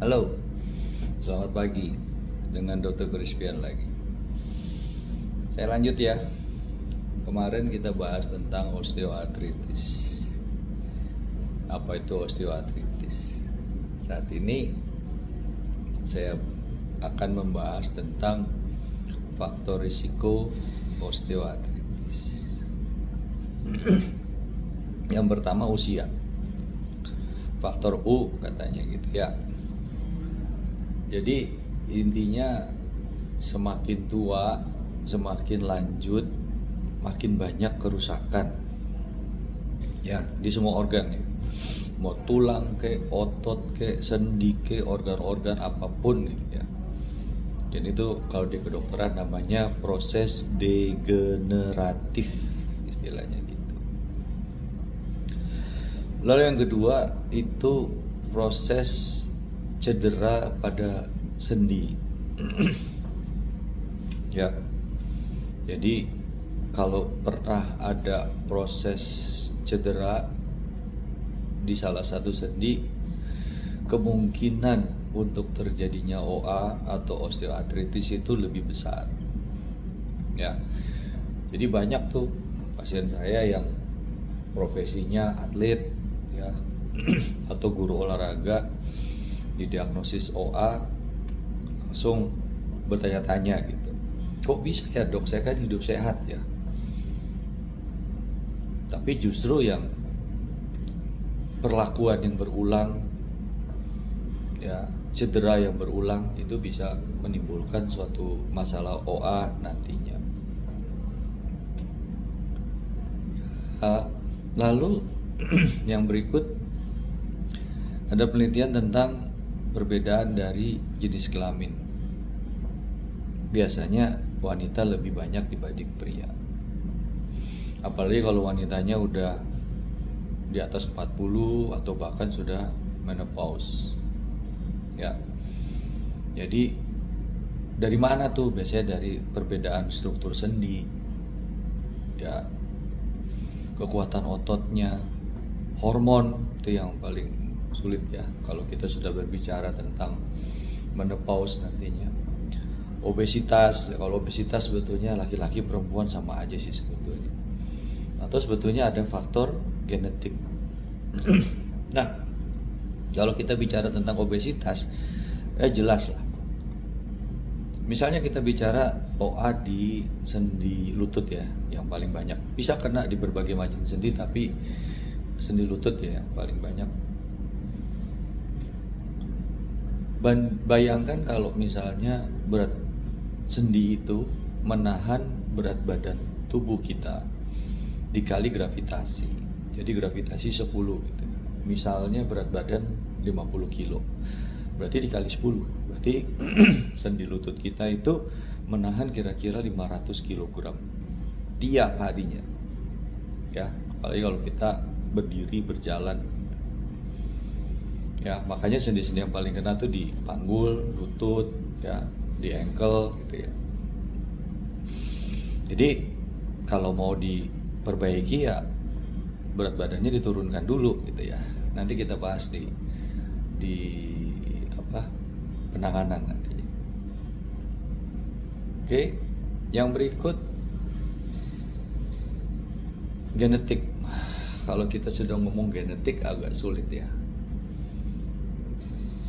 Halo, selamat pagi dengan Dr. Krispian lagi. Saya lanjut ya. Kemarin kita bahas tentang osteoartritis. Apa itu osteoartritis? Saat ini saya akan membahas tentang faktor risiko osteoartritis. Yang pertama usia. Faktor U katanya gitu ya. Jadi intinya semakin tua, semakin lanjut, makin banyak kerusakan ya di semua organ ya. Mau tulang ke, otot ke, sendi ke, organ-organ apapun gitu ya. Dan itu kalau di kedokteran namanya proses degeneratif istilahnya gitu. Lalu yang kedua itu proses cedera pada sendi. Ya. Jadi kalau pernah ada proses cedera di salah satu sendi, kemungkinan untuk terjadinya OA atau osteoartritis itu lebih besar. Ya. Jadi banyak tuh pasien saya yang profesinya atlet ya atau guru olahraga didiagnosis OA, langsung bertanya-tanya gitu, kok bisa ya dok, saya kan hidup sehat ya. Tapi justru yang perlakuan yang berulang ya, cedera yang berulang itu bisa menimbulkan suatu masalah OA nantinya. Lalu yang berikut ada penelitian tentang perbedaan dari jenis kelamin. Biasanya wanita lebih banyak dibanding pria. Apalagi kalau wanitanya udah di atas 40 atau bahkan sudah menopause. Ya. Jadi dari mana tuh? Biasanya dari perbedaan struktur sendi. Ya. Kekuatan ototnya, hormon itu yang paling sulit ya kalau kita sudah berbicara tentang menopause nantinya. Obesitas, kalau obesitas sebetulnya laki-laki perempuan sama aja sih sebetulnya. Atau sebetulnya ada faktor genetik. Nah, kalau kita bicara tentang obesitas, jelas lah. Misalnya kita bicara OA di sendi lutut ya, yang paling banyak. Bisa kena di berbagai macam sendi, tapi sendi lutut ya yang paling banyak. Bayangkan kalau misalnya berat sendi itu menahan berat badan tubuh kita dikali gravitasi. Jadi gravitasi 10 gitu. Misalnya berat badan 50 kilo. Berarti dikali 10. Berarti sendi lutut kita itu menahan kira-kira 500 kg tiap harinya. Ya, apalagi kalau kita berdiri berjalan. Ya, makanya sendi-sendi yang paling kena tuh di panggul, lutut, ya, di ankle gitu ya. Jadi kalau mau diperbaiki ya berat badannya diturunkan dulu gitu ya. Nanti kita bahas di penanganan nantinya. Oke, yang berikut genetik. Kalau kita sudah ngomong genetik agak sulit ya.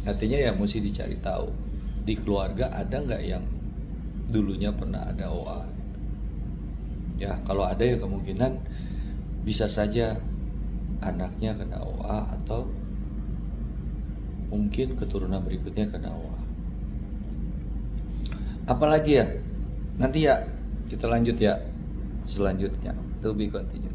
Artinya ya mesti dicari tahu di keluarga ada nggak yang dulunya pernah ada OA. Ya kalau ada ya kemungkinan bisa saja anaknya kena OA atau mungkin keturunan berikutnya kena OA. Apalagi ya nanti ya kita lanjut ya selanjutnya, to be continue.